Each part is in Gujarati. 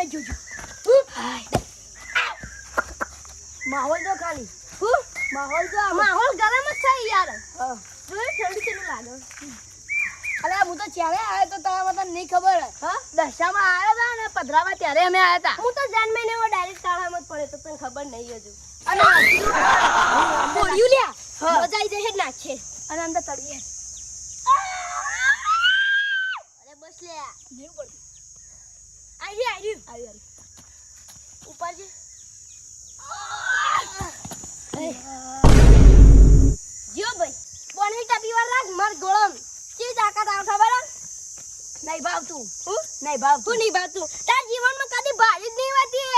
જોજો માહોલ તો ખાલી માહોલ ગરમ જ છે યાર ઠંડી કેટલું લાગે અરે હું તો ત્યારે આવ્યો તો તારા મને નહીં ખબર દશામાં આવ્યા હતા ને પધરાવા ત્યારે અમે આવ્યા હતા હું તો જન્મે ને ડાયરેક્ટ શાળામાં જ પડે તો તને ખબર નહીં હજુ અને બોલ્યું લ્યા મજા આવી જશે નાચે અને અંદર તળીએ અરે બસ લે નહીં પડતું આવી ઉપર છે જીઓ ભાઈ પાણી ટપી વાર રાખ માર ગોળમ ચી તાકાત આવ ખબર નહીં ભાવતું નહીં ભાવતું તાર જીવનમાં કદી ભારી જ નહીં વાતી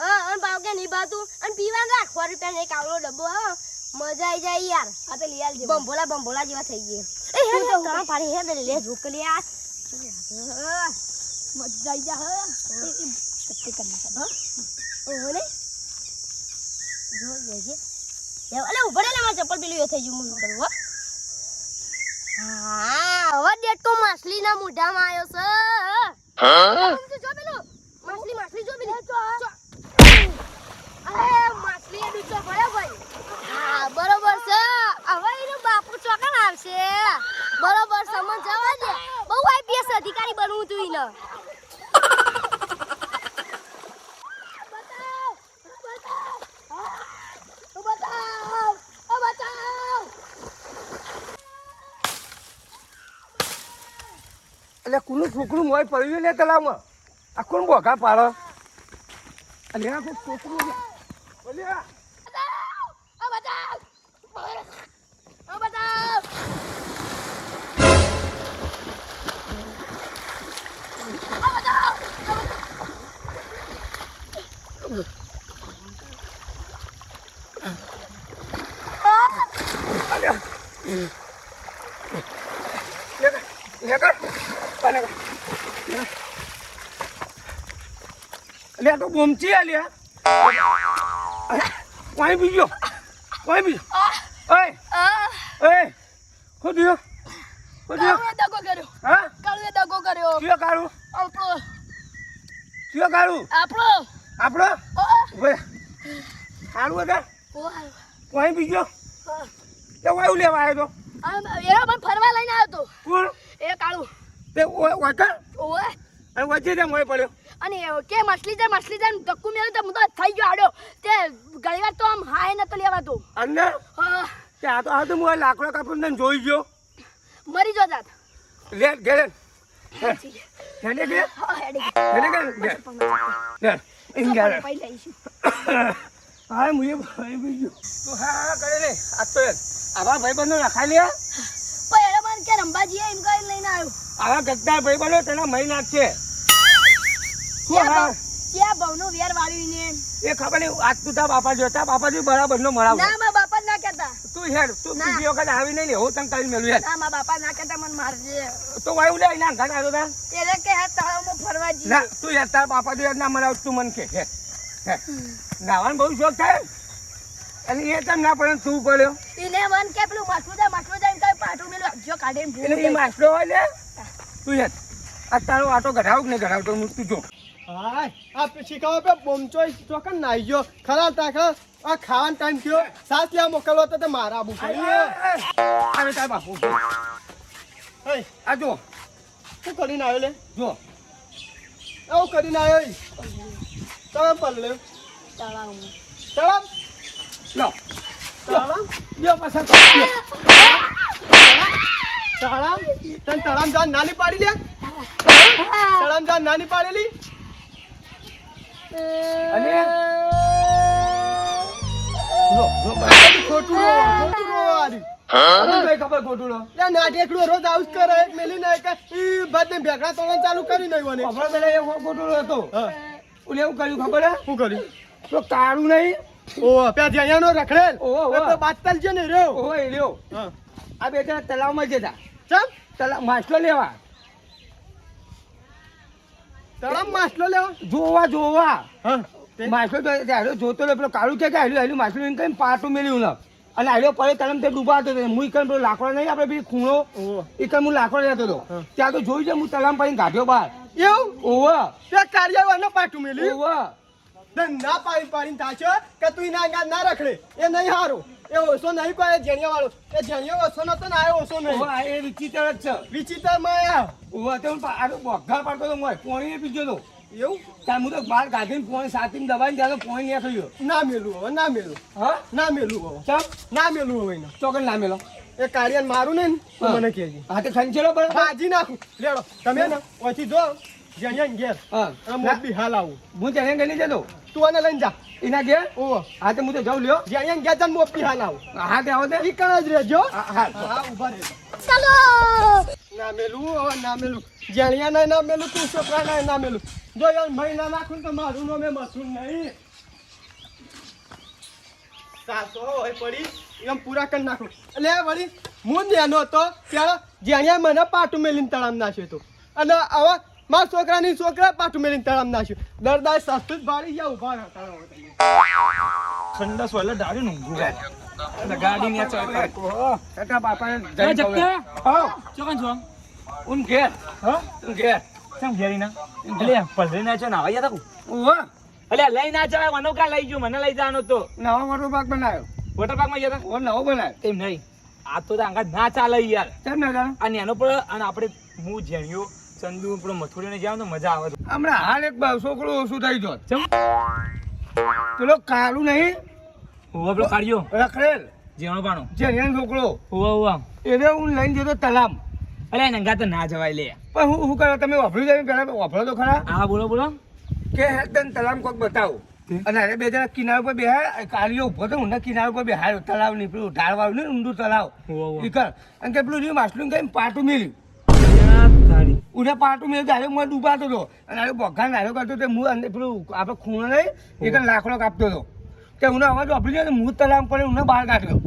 અને ભાવ કે નહીં ભાવતું અને પીવાનું રાખ 100 રૂપિયાનો એક આવડો ડબ્બો હા મજા આવી જાય યાર આ તો લઈ આવજે બંભોલા જેવા થઈ ગયા એ હે તો કામ પાડી હે લે ઝુકલી આ મજા આવી જા હા સત્ય કરના હા ઓહો ને જો લેજે અલે ઉભરે લે માર ચપ્પલ પેલું એ થઈ ગયું હું કરું હો હા હવે ડેટકો માછલીના મોઢામાં આવ્યો છે જો પેલું માછલી જો પેલી અરે માછલી એ દૂચો પડ્યો ભાઈ હા બરોબર છે હવે એનો બાપુ ચોકન આવશે બરોબર સમજ જવા દે બહુ આઈપીએસ અધિકારી બનવું તું ઈને એટલે કુનું છોકરું મોય પડ્યું લે તલાવમાં આ કોણ બોઘા પાડો અને આ કોઈ છોકરું બોલ્યા લે તો બોમચી આલ્યા કોઈ બીજો ઓય ખોદ્યો દગો કર્યો હા કાળુએ દગો કર્યો કયો કાળું આપણો ઓય કાળું હતા કોઈ બીજો તો વાયુ લેવા આવ્યો તો એનો પણ ફરવા લઈને આવ્યો તો કોણ એ કાળું તે ઓય ઓય અને વચ્ચે તે મોય પડ્યો અને કે મછલી જાય ધક્કુ મેળ્યું તો હું તો થઈ ગયો આડો તે ઘણી વાર તો આમ હાય નતો લેવાતો અંદર તે આ તો હું લાકડો કાપીને જોઈ ગયો મરી જો જાત લે ઘેરે હેડે કે હા મુએ ભાઈ બીજું તો હા કરે લે આ તો આવા ભાઈબંધો રખાઈ લે પણ એનો મને કે રંબાજી એમ કઈ લઈને આવ્યો આવા ગદ્દાર ભાઈબંધો તેના મહિના છે ક્યાં બહુનો વેર વાળ્યું ને એ ખબર નહીં આજ તું તા બાપા જોતા બાપાજી બરાબર નો મળાવ ના મારા બાપા ના કહેતા તું હેડ તું બીજી વખત આવી નહીં હું તને કરી મેળવી હેડ ના મારા બાપા ના કહેતા મને મારજે તો વાયુ લે ના ઘર આવ્યો તા એટલે કે હા તાળામાં ફરવા જઈએ ના તું યાર તાર બાપા જો ના મળાવ તું મને કે હે નાવાનો બહુ શોખ થાય અને એ તમ ના પડે તું પડ્યો એને મન કે પેલું માછલું જાય એમ કઈ પાટું મેલું જો કાઢીને એટલે એ માછલો હોય લે તું યાર આ તારો આટો ગઢાવ કે નહીં ગઢાવતો હું તું જો હાય આ શીખાવો પે બોમચોઈ ચોકન નાઈ ગયો ખરા તાખા આ ખાવાનો ટાઈમ થયો સાત લ્યા મોકલવો તો તે મારા આબુ આવે તાર બાપુ હે આ જો શું કરીને આવ્યો લે જો આવું કરીને આવ્યો તમે પલ્લે તળાવમાં તળાવ લો તળાવ જો પાછા તળાવ તને તળાવ જાન નાની પાડી લે તળાવ જાન નાની પાડેલી અને ખોટું આરી ખબર ખોટું લો લે નાટેકડું રોજ આઉસ કરે એક મેલી ને કે ઈ બધે ભેગા તોડવાનું ચાલુ કરી નઈ વને ખબર પેલા એ ખોટું હતો ઓલે એવું કર્યું ખબર હે શું કર્યું તો કાળું નહીં ઓ પ્યા જ્યાંનો રખડેલ ઓહો તો બાતલ છે ને રહ્યો ઓહો એ લ્યો આ બે જણા તલાવમાં જતા ચમ તલાવ માછલો લેવા તળાવ માછલો લેવા જોવા હા માછલો તો હાલ્યો જોતો લે પેલો કાળું કે હાલ્યું માછલું એમ કઈ પાટું મેળ્યું ને અને હાલ્યો પડે તલમ તે ડૂબાતો હતો હું કઈ પેલો લાકડો નહીં આપણે પેલી ખૂણો એ કઈ હું લાકડો લેતો હતો ત્યાં તો જોઈ જાય હું તલામ પાડીને કાઢ્યો બહાર એવું ઓવા તે કાર્યવાહનો પાટું મેલ્યું ઓવા ધંધા પાડીને થાશો કે તું એના અંગાત ના રખડે એ નહીં હારું એ ઓછો નહીં કોઈ જેણિયા વાળો એ જેણિયો ઓછો નતો ને આ ઓછો નહીં ઓવા એ વિચિત્ર જ છે વિચિત્ર માં ઓવા તો આ તો બોઘા પાડતો તો મોય પોણી પીજો તો એવું ત્યાં હું તો બાર કાઢીને પોણી સાતીને દબાઈને ત્યાં તો પોણી નહીં ખાયો ના મેલું હવે ના મેલું હા ના મેલું હવે ચમ ના મેલું હવે એને. ચોકન ના મેલો એ કાર્યન મારું ને તો હા. મને કહેજે હા તો ખંચેલો બરાબર હાજી નાખું લેડો તમે ને ઓછી જો જેણિયા ઘેર હા અને મોટી હાલ આવું હું તેને ગણી જતો તું આને લઈને જા એના ઘેર ઓહો હા તો હું તો જાઉં લ્યો જેણિયા ઘેર જાને મોટી હાલ આવું હા તે આવો તે ઈ કણ જ રહેજો હા હા હા ઊભા રહેજો ચાલો ના મેલું હવે ના મેલું જેણિયા નહીં ના મેલું તું છોકરા નહીં ના મેલું જો યાર મહિના નાખું તો મારું નામે મસૂર નહીં સાસો હોય પડી એમ પૂરા કરી નાખું એટલે વળી હું નેનો હતો ત્યારે જેણિયા મને પાટું મેલીને તળામ નાખ્યો હતો અને હવે મારા છોકરાની છોકરા પાટું મેલીને તળામ નાખ્યું દરદાર સસ્તું જ ભાડી ગયા ઉભા હતા ઠંડા સોલે ડાળી ઊંઘું અને ગાડી ને ચાલે કાકા બાપાને એ જગતા હા ચોકન છો ઉન ઘેર હા ઉન ઘેર કેમ ઘેરી ના એટલે પલરી ના છે ના આયા તા ઓવા એટલે લઈ ના જવાય મને કા લઈ ગયો મને લઈ જવાનો તો નવો વોટર પાર્ક બનાવ્યો વોટર પાર્ક માં ગયા ઓ નવો બનાવ્યો તા એમ નહીં આ તો આંગા ના ચાલે યાર કેમ ના જાણ અને એનો પર અને આપણે હું જેણ્યો ચંદુ પેલો મથુરી ને જાવ તો મજા આવે તો હમણાં હાલ એક છોકરો ઓછું થઈ ગયો ચમ પેલો કાળું નહીં હોવા પેલો કાઢ્યો રખડેલ જેણો પાણો જેરિયાનો છોકરો હોવા હોવા એને હું લઈને જતો તલામ અલે નંગા તો ના જવાય લે પણ હું કરો તમે વાપર્યું તમે પેલા વાપરો તો ખરા હા બોલો બોલો કે તને તલામ કોઈક બતાવો અને અરે બે જણા કિનારા પર બેહાય કાળીઓ ઉભો તો ઊંડા કિનારા પર બેહાયો તલાવ ની પેલું ઢાળવાળું ને ઊંડું તલાવ હોવા હોવા ઈ કર અને કે પેલું માછલું કઈ પાટું મેલ્યું તારી ઉડે પાટું મેં ગાડ્યો હું ડૂબાતો હતો અને આ બઘા નાડ્યો કરતો તે હું અંદર પેલું આપણે ખૂણો નહીં એ કઈ લાકડો કાપતો હતો તે હું અવાજ વાપરી ગયો હું તલામ પડે હું બહાર કાઢ્યો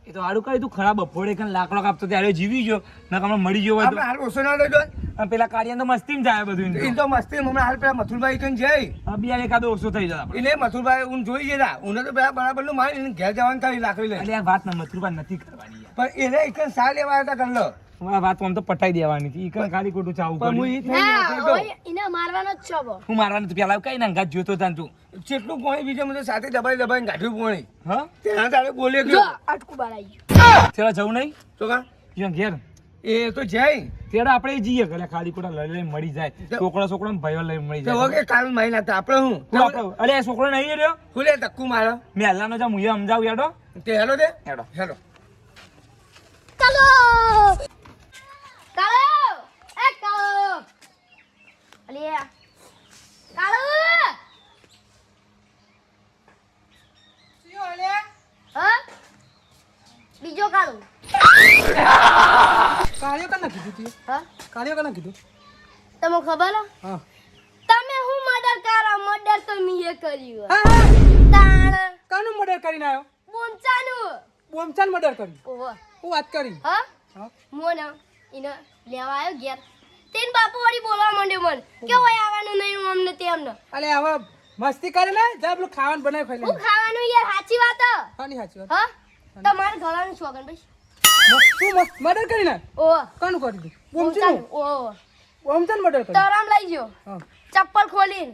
એ તો હારું કરી તું ખરાબ બપોરે કન લાકડો કાપતો ત્યારે જીવી ગયો ના કમળ મળી ગયો હોય આપણે હાલ ઓછો ના લેજો અને પેલા કાર્યન તો મસ્તીમાં જાય બધું એ તો મસ્તી હમણાં હાલ પેલા મથુરભાઈ કઈ જાય આ બિયાર એકાદો ઓછો થઈ જાય આપણે એને મથુરભાઈ હું જોઈ ગયા હું તો પેલા બરાબર નું મારી એને ઘેર જવાનું કરી લાકડી લઈ એટલે આ વાત ના મથુરબા નથી કરવાની યાર પણ એને એક સા લેવા હતા કર લો આ વાત આમ તો પટાઈ દેવાની હતી ઈ કણ ખાલી ખોટું ચાવું પણ હું પડ્યું ઈ ના થઈ ઓય, એને મારવાનો જ છે બો. હું મારવાનું તો પેલા કઈ ના ગાત જોતો તાન તું જેટલું પોણી બીજે મને સાથે દબાઈ દબાઈને કાઢ્યું પોણી હા તેના તારે બોલે જો ગયો અટકું બાર આવી ગયું. તેરા જવું નહીં તો કા ત્યાં ઘેર એ તો જાય તેરા આપણે જઈએ ઘરે ખાલી ખોટા લઈ લઈને મળી જાય છોકરા છોકરા ભયો લઈને મળી તો જાય વગે કાલ મહિના હતા આપણે હું તું આપણે- અરે આ છોકરો નહીં રહ્યો ખુલે ધક્કુ મારો મેલાનો જા મુએ સમજાવું યાડો તે હેલો દે હેડો હેલો ચાલો કાળો એ કાળો અલિયા કાળો હા બીજો કાળો કાર્ય કને કીધું તું હા કાર્ય કને કીધું તમને ખબર હે? હા તમે હું મર્ડર કરો મર્ડર તો મીએ કર્યું હા, હા. તાણ કાનું મર્ડર કરીને આવ્યો બોમચાનું બોમચાન મર્ડર કર્યું ઓહો હું વાત કરી હા હા મોને એને લેવા આવ્યો ઘેર તેન બાપુ વળી બોલવા માંડ્યો મને કે ઓય આવવાનું નહીં અમને તેમને અલે હવે મસ્તી કરે ને જા પેલું ખાવાનું બનાવી ખાઈ હું ખાવાનું યાર સાચી વાત હે. ખાની સાચી વાત હા તમારે ઘરનું શોગન ભાઈ તું મર્ડર કરીને ઓહો કાનું કરી દીધું બોમચાનું બોમચીનું ઓહો બોમચાન મર્ડર કર્યું તરામ લઈ ગયો હા ચપ્પલ ખોલીને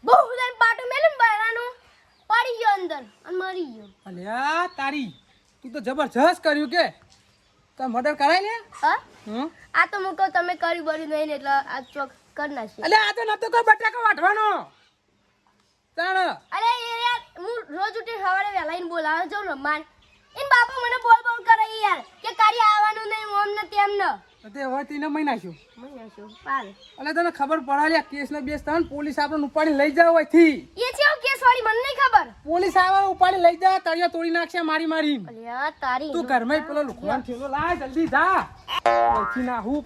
બહુ બધાને પાટું મેલ્યું બહેરાનું પડી ગયો અંદર અને મરી ગયો અલ્યા તારી તું તો જબરજસ્ત કર્યું કે તો મર્ડર કરાય ને હા હમ આ તો મૂકો તમે કર્યું બર્યું નહીં ને એટલે આ ચોક કરી નાખી અલે આ તો નતો કોઈ બટાકા વાટવાનો તાણ અરે યાર હું રોજ ઉઠી સવારે વહેલા એને બોલાવવા જાઉં રમવાન એન બાપા મને બોલ બોલ કરે યાર કે કાર્ય આવવાનું નહીં ઓમ ને તેમ ને તે હવે તીને મહી નાખ્યું મને શું પાલ અલે તને ખબર પડાલે કેસ ને બેસ તને પોલીસ આપણને ઉપાડી લઈ જાવ અહીંથી એ છે કેસ વાળી મને નહીં ખબર પોલીસ આવે ઉપાડી લઈ જા તળિયો તોડી નાખશે મારી મારી અલ્યા તારી તું ઘરમાં પેલો લુકવાન થેલો લાય જલ્દી જા અહીંથી નાહવું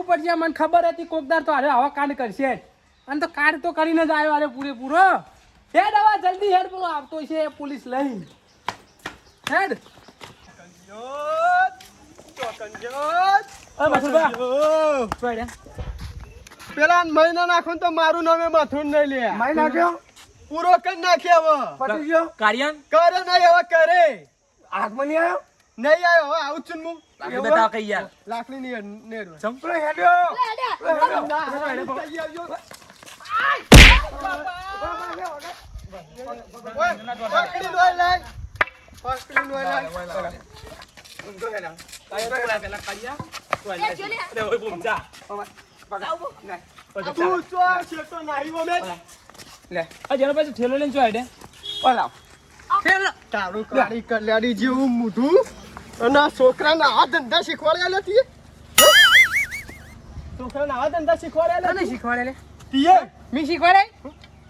પડશે મને ખબર હતી કોકદાર તો અરે આવા કાંડ કરશે જ. અને તો કાંડ તો કરીને જ આવ્યો અરે પૂરેપૂરો હેડ હવે જલ્દી હેડ પેલો આવતો છે પોલીસ લઈ હેડ અરે મથુરબા ચોય પેલા મહિના નાખો તો મારું નામે મથુર નહીં લે મારી નાખ્યો પૂરો કરી નાખે હવે પતી ગયો કાર્યન કરે નહીં હવે કરે હાથમાં નહીં આવ્યો નહીં આવ્યો હવે આવું જ છું હું લાકડી બતાવો કઈ યાર લાકડી ની નેર ચંપલો હેડ્યો તું ચો છેટો નાહી વમે ઠેલો લઈને શું હેડે પલાવ તારું કાળી કલ્યાણી જેવું મોઢું અને આ છોકરાને આવા ધંધા શીખવાડ્યા નથી છોકરાને આવા ધંધા શીખવાડ્યા તને શીખવાડે લે તીએ મી શીખવાડે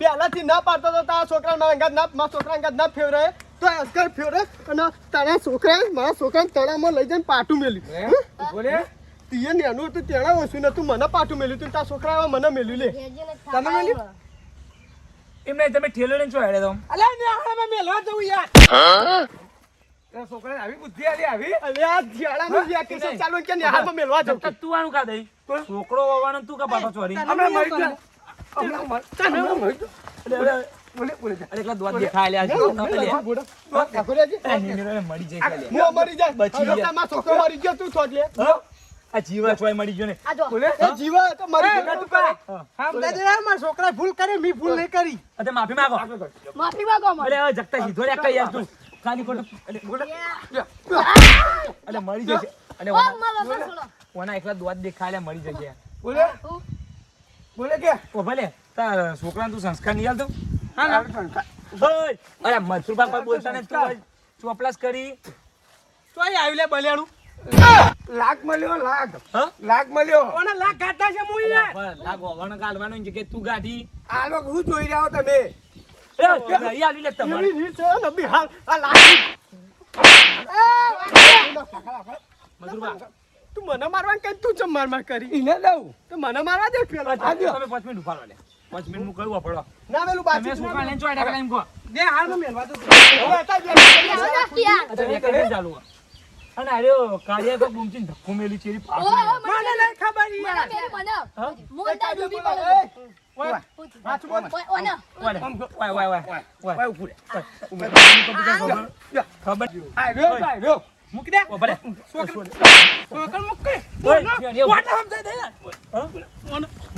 પહેલાથી ના પાડતો તો તારા છોકરા મારા અંગાત ના મારા છોકરા અંગાત ના ફેવરાય તો અસ્કર ફેવરે અને તારા છોકરા મારા છોકરાને તળામાં લઈ જઈને પાટું મેલ્યું બોલે તીએ નેનું હતું તેના ઓછું નતું મને પાટું મેલ્યું તું તારા છોકરા મને મેલ્યું લે તમે મેલ્યું? એમ નહીં તમે ઠેલો લઈને શું હેડે તો અલ્યા ને આમાં મેલવા જવું યાર તારા છોકરાને આવી બુદ્ધિ આવી અલે આ જ્યાળાનું વેકેશન ચાલુ કે નિહાળમાં મેલવા જવું તો તું આનું કા દઈ છોકરો વાવાનો તું કા પાછો ચોરી હમણાં મરી ગયો હમણાં મરી ગયો બોલે બોલે જા અરે એકલા દોત દેખાય લે આજે મરી જાય મરી જાય ખાલી હું મરી જાય બચી હવે ગયા. તારા છોકરો મરી ગયો તું થોડ લે આ જીવા ચોય મળી ગયો ને આ જો બોલે એ જીવા તો મરી ગયો તું કરે હા મારા છોકરાએ ભૂલ કરી મી ભૂલ નહીં કરી અતે માફી માંગો માફી માંગો અમારે. અરે હવે જગતા સીધો રે કઈ યાર તું ખાલી ખોટું અરે મરી જશે અને ઓ, મારા બાપા છોડો. ઓના એકલા દોત દેખાય લે મરી જશે બોલે હું? બોલે કે ઓ ભલે તાર છોકરાને તું સંસ્કાર નહીં આલતો હા ના ઓય અરે મથુરબા કોઈ બોલતા ને તું ચોપલાસ કરી તો આવી લે બલ્યાણું લાખ મળ્યો લાખ હા લાખ મળ્યો કોને લાખ ગાતા છે મુઈ યાર લાગો વણ ગાલવાનું છે કે તું ગાડી આ લોકો હું જોઈ રહ્યા હો તમે એ નહીં આલી લે તમારે એવી રીત છે ને બિહાર આ લાખી મથુરબા તું મને મારવા કઈ તું ચમ માર કરી એને દઉં તો મને મારવા દે પેલો તમે 5 મિનિટ ઉભા રહો લે 5 મિનિટ હું કહું પડો ના પેલું તમે બાજુ છોકરા લઈને ચોય ડાકલા એમ કહો દે હાલમાં મેલવા દો હવે હતા બે આવો ના કિયા. અચ્છા એક જ ચાલુ હોય. અને અરે કાળિયા તો બૂમચીને ધક્કો મેલી ચેરી ઓ, ઓ, મને નહીં ખબર મને યાર મેરી મને. હા? મોંડા ડૂબી પડે. ઓય પાછું બોલ ઓય, ઓને. વાય વાય વાય ઓય ઉભું રે ખબર આ રહ્યો આ રહ્યો મૂકી દે ઓ ભલે છોકરા મૂકી ઓય વાટા સમજાય દે યાર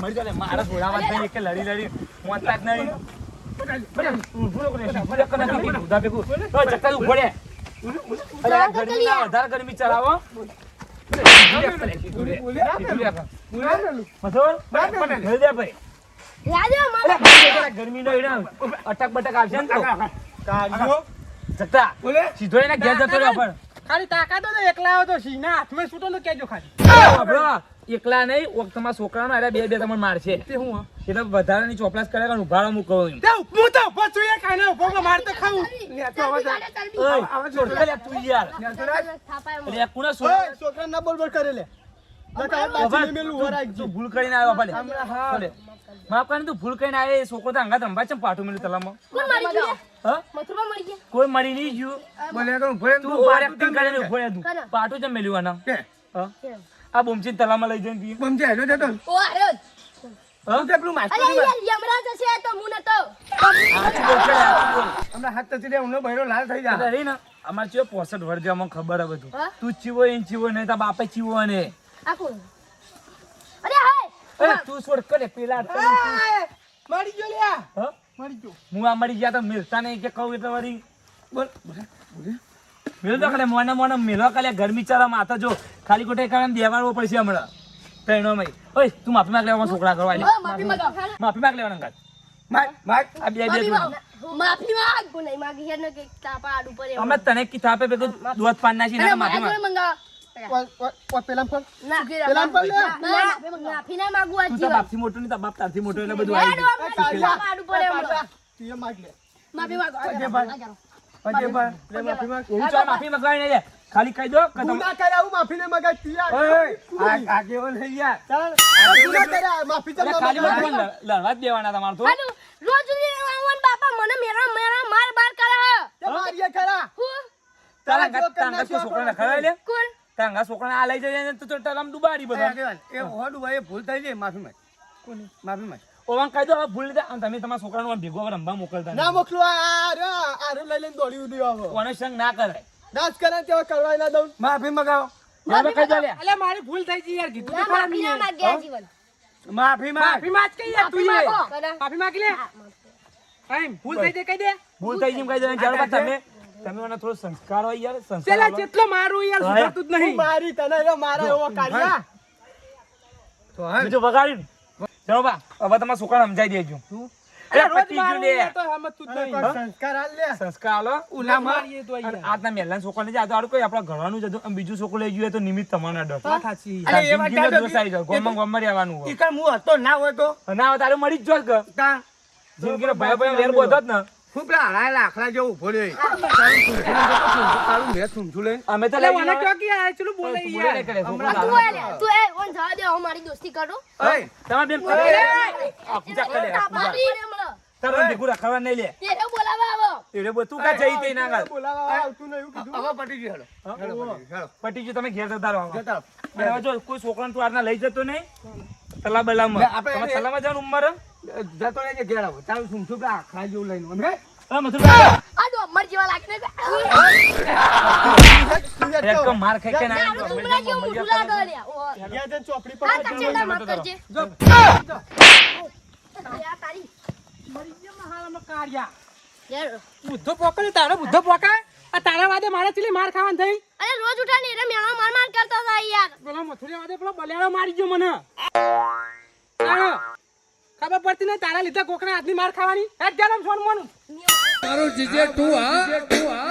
મરી જાલે મારા ઘોડાવા થઈ એક લડી લડી મોત લાગ નહીં ભલે ભૂલો કરે ભલે કને કી ઉધા ભેગું તો જક્કા ઉભો રે અરે આ ગરમી ના વધારે ગરમી ચલાવો રાજા મારા. ગરમી નો અટક બટક આવશે ને તો કાઢ્યો જગતા બોલે સીધો એને ઘેર જતો રહ્યો પણ ખાલી તાકાત તો એકલા આવ્યો તો સીના હાથમાં છૂટો તો કેજો ખાલી આપણો એકલા નહીં ઓક તમારા છોકરાનો અરે બે તમને મારશે તે હું એટલે વધારાની ચોપલાસ કરે કારણ ઉભાડો મૂકો એમ તે હું તો ઉભો છું એ કાને ઉભો માર તો ખાવું ઓય છોડ લે તું યાર થાપાય મને. અરે કોના ઓય છોકરા ના બોલ બોલ કરે લે નકા બાજુ મેલું વરાઈ તું ભૂલ કરીને આવ્યો ભલે હા ભલે માફ કરીને તું ભૂલ કરીને આવ્યો એ છોકરો તો અંગાત રંભા ચમ પાટું મેળ્યું તલામાં કોણ મારી ગયું લે? હા મથુરમાં મરી ગયા. કોઈ મરી નહીં ગયું બોલે તો ઉભો રે તું ઓવર એક્ટિંગ કરીને ઉભો રહે તું કના? પાટું ચમ મેલ્યું આના કે હા આ બોમચીન તલામાં લઈ જઈને પીએ બમજે હેલો જતો ઓ, આર્યો જ. હા તે પેલું માસ્ટર અરે યાર, યમરાજ હશે આ તો હું નતો. આચી બોલ છે આચી બોલ હમણાં હાથ તસી દે ઉનો બૈરો લાલ થઈ જા અરે ને અમાર ચિયો 65 વર્ષ જેવા મને ખબર હે બધું હા? તું ચીવો એન ચીવો નહીં તાર બાપે ચીવો ને આ કોણ? અરે હાય. અરે તું છોડ કરે પેલા મરી ગયો લ્યા હા મરી ગયો હું આ મરી ગયા તો મિલતા નહીં કે કહું એટલે વળી બોલ બોલે બોલે મેલ તો ખાલી મોને મોને મેલો કાલે ગરમી ચાલા માથા જો ખાલી કોટે કારણ દેવાળવો પડશે હમણાં તૈણો મય ઓય તું માફી માંગ લેવા છોકરા કરવા ઓ, માફી માંગો. માફી માંગ લેવાના કાલ માર આ બે માફી બે માંગ. માફી માંગ. હું નહીં માગી યાર ને કે તાપા આડું પર એમ. અમે તને કી થાપે ભેગું દોત પાન નાખી અરે ને માફી મારા માંગ જોડે મંગાવો. પેલા પર ના, પેલા પર લે. માફી ના માંગુ આ તું જીવન. તાર બાપથી મોટો નહીં તાર બાપ તારથી મોટો એટલે બધું આવી હેડો, ગયું આપણે તાપા આડું પર એમ. તીએ માગ લે માફી માંગો. પગે આ ભાઈ. જાઓ. પગે ભાઈ લે માફી માગ એવું ચાલ માફી માંગવાની નહીં લે. ખાલી કહી દો કે તું તમે ના કરે આવું માફી ને મગાય તીએ ઓય આગેવન થઈ ગયા ચાલ તું ના કરે માફી ચાલ અરે ખાલી વાત મને લડવા જ દેવાના તમારે તો હાલો, રોજ આવવાનું બાપા મને મેરા મેરા માર બાર કરે હે. તે મારીએ ખરા હું? તારા તારા છોકરાને ખરાય લે કોણ? તારા છોકરાને આ લઈ જાય ને તું તો તલામ ડુબાડી બધા આગેવાન એ હોડ ભાઈ ભૂલ થઈ છે માફી માંગ માફી માંગ ઓવાન કહી દો હવે ભૂલ લીધા અને તમે તમારા છોકરાનો ભેગો રમવા મોકલતા ના મોકલો આ રે લઈ લઈને દોડી ઉડી આવો ઓનો સંગ ના કરાય દાસ કરે તેવા કરવા ના દઉં. માફી મગાવો હવે કઈ દે લે. અલે મારી ભૂલ થઈ ગઈ યાર કીધું તો ના, ખરા માફી ના મેં. માંગે આ જીવન. માફી માંગ માફી માંગ કે યાર તું માફી એ. માંગો. માફી માંગ લે એમ ભૂલ થઈ જાય કહી દે ભૂલ થઈ જેમ કઈ દે જાણો તમે મને થોડો સંસ્કાર હોય યાર સંસ્કાર પેલા આલો. જેટલો મારું યાર હા. સુધરતું જ તું નહીં મારી તને એવો મારા એવો કાઢ્યા. તો હા બીજું વગાડ્યું ચલો બા હવે તમારા છોકરાને સમજાઈ દેજો અરે અરે રોજ પતી ગયું મારું લે. યાર તો સમજતું જ કોઈ નહીં સંસ્કાર આલ લે. સંસ્કાર આલો ના મારીએ તો અને યાર આજના મહેલાના છોકરાને જાય તો આડું કોઈ આપણા ઘરવાનું જ હતું અને બીજું છોકરું લઈ ગયું હોય તો નિમિત્ત તમારા ડર વાત સાચી અરે એ વાત જિંદગીનો જાજો દોષ આવી જાય ગોમમાં રહેવાનું હોય ઈકણ હું હતો ના હોય તો ના હોય તારે મળી જ જોત કે તા જિંદગીનો ભય ભય વેર બોધો જ ને હું પેલા હરાય લાખડા જેવો ઉભો રહ્યો તારું મેં સૂંઠું લઈને અમે તો અલે લઈ મને ગયા ક્યાં કે આ ચલું બોલે બોલે યાર નહીં કરે છોકરો તું તારો. એ લે, તું એ ઓન જવા દે હું મારી દોસ્તી કરું. ઓય તમારે બેન આ પૂજા કરે આ પૂજા તારી ને હમણાં. તારે ભેગું રાખવા નહીં લે એને બોલાવા આવો. એટલે બધું કા જઈ તે ના ગાલ બોલાવા આવતું નહીં એવું કીધું. હવે પટી ગયું હેડો હેડો પટી ગયું તમે ઘેર જતા રહો હવે. જતા અને હવે જો કોઈ છોકરાને તું આજના લઈ જતો નહીં તલા બલામાં આપણે તમે તલામાં જવાનું ઉંમર જતો રહેજે ઘેર આવો તારું સૂંઠું પેલા આખડા જેવું લઈને અમે હા મથુરભાઈ આ તો અમર જેવા લાગને બે. તું યાર એક કહો. તો માર ખાઈ કે ના દારૂ ડુંગરા જેવું મોઢું લાગે લ્યા. ઓહો. ગયા જઈને ચોપડી આ પર કચેડા માફ કરજે. જો આ તારી. મરી ગયો મહાલામાં કાઢ્યા યાર. બુદ્ધો પોકે તારો બુદ્ધો પોકા આ તારા વાદે મારે ચીલી માર ખાવાની થઈ અરે રોજ ઉઠાને એને મેળા માર માર કરતા હતા યાર. પેલો મથુરિયા વાદે પેલો બલિયાળો મારી ગયો મને તારો ખબર પડતી નહીં તારા લીધે કોકના હાથની માર ખાવાની હેડ ગરમ સોન મોનું મેં- તારો જીજે તું હા